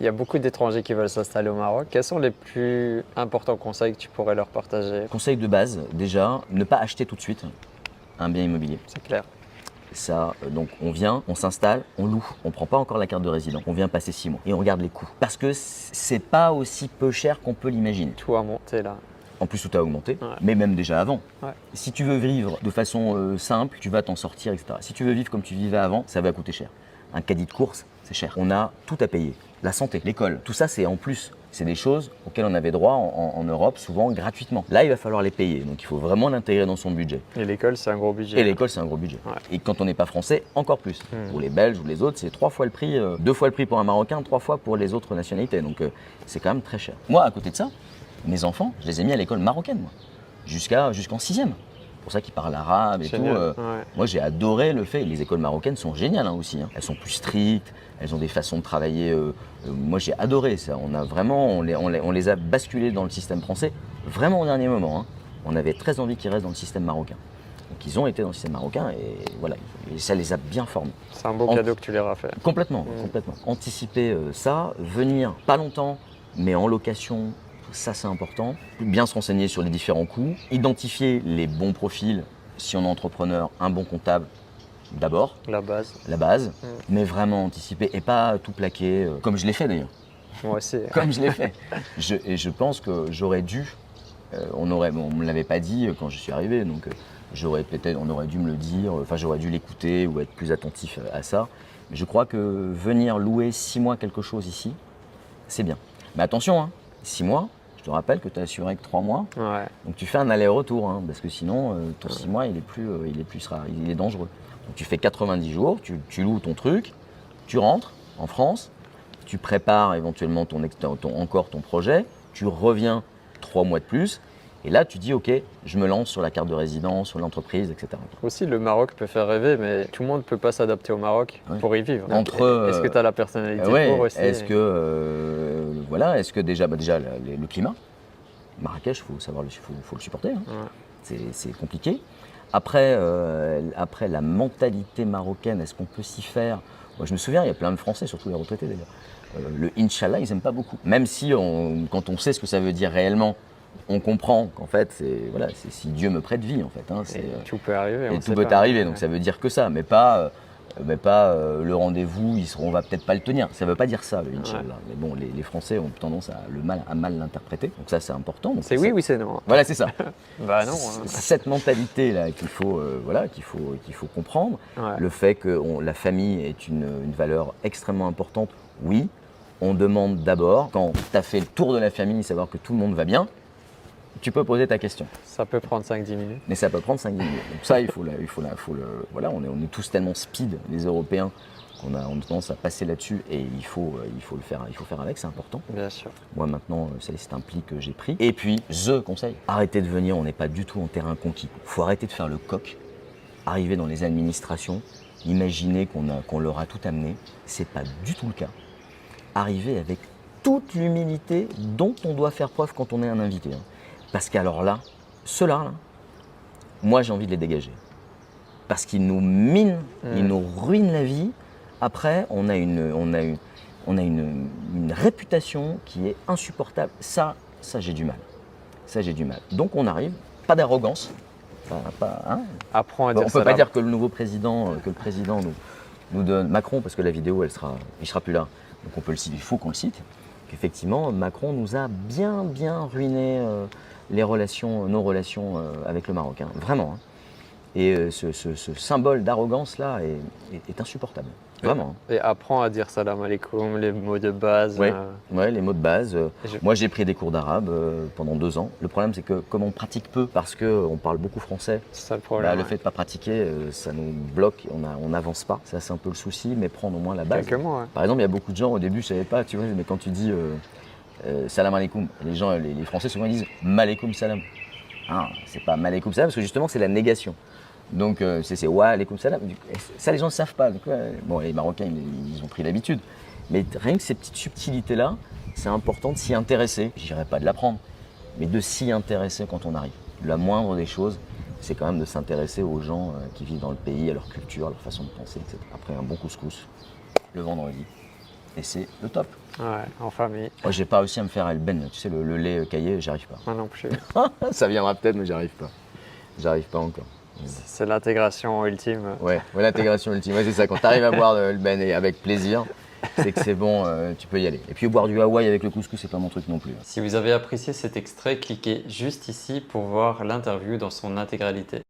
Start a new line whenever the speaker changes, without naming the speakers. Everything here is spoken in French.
Il y a beaucoup d'étrangers qui veulent s'installer au Maroc. Quels sont les plus importants conseils que tu pourrais leur partager?
Conseil de base, déjà, ne pas acheter tout de suite un bien immobilier.
C'est clair.
Ça, donc on vient, on s'installe, on loue. On ne prend pas encore la carte de résident. On vient passer 6 mois et on regarde les coûts. Parce que c'est pas aussi peu cher qu'on peut l'imaginer.
Tout a monté là.
En plus, tout a augmenté,
Ouais.
mais même déjà avant.
Ouais.
Si tu veux vivre de façon simple, tu vas t'en sortir, etc. Si tu veux vivre comme tu vivais avant, ça va coûter cher. Un caddie de course, c'est cher. On a tout à payer. La santé, l'école, tout ça, c'est en plus. C'est des choses auxquelles on avait droit en Europe, souvent gratuitement. Là, il va falloir les payer, donc il faut vraiment l'intégrer dans son budget.
Et l'école, c'est un gros budget.
Et l'école, c'est un gros budget.
Ouais.
Et quand on n'est pas français, encore plus. Pour les Belges ou les autres, c'est 3 fois le prix, 2 fois le prix pour un Marocain, 3 fois pour les autres nationalités. Donc c'est quand même très cher. Moi, à côté de ça, mes enfants, je les ai mis à l'école marocaine, moi, jusqu'en 6e. C'est pour ça qu'ils parlent arabe et
Génial.
tout.
Ouais.
Moi, j'ai adoré le fait. Les écoles marocaines sont géniales aussi. Elles sont plus strictes, elles ont des façons de travailler. Moi, j'ai adoré ça. On les a basculés dans le système français vraiment au dernier moment. On avait très envie qu'ils restent dans le système marocain. Donc, ils ont été dans le système marocain et voilà. Et ça les a bien formés.
C'est un beau cadeau que tu leur as fait.
Complètement. Anticiper ça, venir pas longtemps, mais en location. Ça, c'est important. Bien se renseigner sur les différents coûts. Identifier les bons profils. Si on est entrepreneur, un bon comptable, d'abord,
La base.
la base. Mais vraiment anticiper et pas tout plaquer, comme je l'ai fait d'ailleurs.
Moi aussi.
Comme je l'ai fait. Et je pense que j'aurais dû, on ne me l'avait pas dit quand je suis arrivé, donc on aurait dû me le dire, enfin j'aurais dû l'écouter ou être plus attentif à ça. Mais je crois que venir louer 6 mois quelque chose ici, c'est bien. Mais attention, 6 mois, je te rappelle que tu es assuré que 3 mois,
Ouais.
donc tu fais un aller-retour, parce que sinon ton 6 mois il est dangereux. Donc tu fais 90 jours, tu loues ton truc, tu rentres en France, tu prépares éventuellement encore ton projet, tu reviens 3 mois de plus, et là tu dis ok, je me lance sur la carte de résidence, sur l'entreprise, etc.
Aussi, le Maroc peut faire rêver, mais tout le monde ne peut pas s'adapter au Maroc pour y vivre. Est-ce que tu as la personnalité pour aussi?
Est-ce que déjà le climat, Marrakech, il faut le supporter,
Ouais.
c'est compliqué. Après la mentalité marocaine, est-ce qu'on peut s'y faire? Moi, je me souviens, il y a plein de Français, surtout les retraités d'ailleurs, le Inch'Allah, ils n'aiment pas beaucoup. Même si quand on sait ce que ça veut dire réellement, on comprend qu'en fait, c'est si Dieu me prête vie en fait.
Et tout peut arriver.
Et
on
tout
sait
peut
pas.
arriver, donc ça veut dire que ça, mais pas le rendez-vous, on va peut-être pas le tenir. Ça veut pas dire ça, le Inch'Allah.
Ouais.
Mais bon, les Français ont tendance à mal l'interpréter, donc ça c'est important. Donc
C'est oui ou c'est non?
Voilà, c'est ça.
Bah non.
C'est cette mentalité-là qu'il faut comprendre.
Ouais.
Le fait que la famille est une valeur extrêmement importante, oui. On demande d'abord, quand tu as fait le tour de la famille, savoir que tout le monde va bien, tu peux poser ta question.
Ça peut prendre 5-10 minutes.
Mais ça peut prendre 5-10 minutes. Donc ça, voilà, on est tous tellement speed, les Européens, qu'on a tendance à passer là-dessus et il faut le faire, il faut faire avec, c'est important.
Bien sûr.
Moi maintenant, c'est un pli que j'ai pris. Et puis, conseil, arrêtez de venir, on n'est pas du tout en terrain conquis. Il faut arrêter de faire le coq, arriver dans les administrations, imaginer qu'on leur a tout amené. C'est pas du tout le cas. Arriver avec toute l'humilité dont on doit faire preuve quand on est un invité. Parce qu'alors là, ceux-là, moi j'ai envie de les dégager. Parce qu'ils nous minent, ils nous ruinent la vie. Après, on a une réputation qui est insupportable. Ça j'ai du mal. Ça j'ai du mal. Donc on arrive, pas d'arrogance.
Apprends à
On
dire
ne
ça.
peut pas dire que le président nous donne Macron, parce que la vidéo il sera plus là. Donc on peut le citer, il faut qu'on le cite. Qu'effectivement, Macron nous a bien ruiné nos relations avec le Maroc, vraiment. Et ce symbole d'arrogance là est insupportable, vraiment.
Et apprends à dire salam alaikum, les mots de base.
Ouais, les mots de base.
Je-
Moi, j'ai pris des cours d'arabe pendant 2 ans. Le problème, c'est que comme on pratique peu, parce qu'on parle beaucoup français,
C'est ça le problème.
le fait de ne pas pratiquer, ça nous bloque, on n'avance pas. Ça, c'est un peu le souci, mais prendre au moins la base.
Quelques mots, ouais.
Par exemple, il y a beaucoup de gens, au début, je ne savais pas, tu vois, mais quand tu dis salam alaikum, les Français souvent ils disent malaikum salam. C'est pas malaikum salam, parce que justement, c'est la négation. Donc, c'est wa alaikum salam. Ça, les gens ne savent pas. Donc, bon, les Marocains, ils ont pris l'habitude. Mais rien que ces petites subtilités-là, c'est important de s'y intéresser. Je dirais pas de l'apprendre, mais de s'y intéresser quand on arrive. La moindre des choses, c'est quand même de s'intéresser aux gens qui vivent dans le pays, à leur culture, à leur façon de penser, etc. Après un bon couscous, le vendredi, et c'est le top.
Ouais, en famille.
Moi, j'ai pas réussi à me faire El Ben, tu sais, le lait caillé, j'y arrive pas.
Moi non plus.
Ça viendra peut-être, mais j'y arrive pas. J'arrive pas encore.
C'est l'intégration ultime.
Ouais, l'intégration ultime, ouais, c'est ça. Quand tu arrives à boire le Ben et avec plaisir, c'est que c'est bon, tu peux y aller. Et puis boire du Hawaï avec le couscous, c'est pas mon truc non plus.
Si vous avez apprécié cet extrait, cliquez juste ici pour voir l'interview dans son intégralité.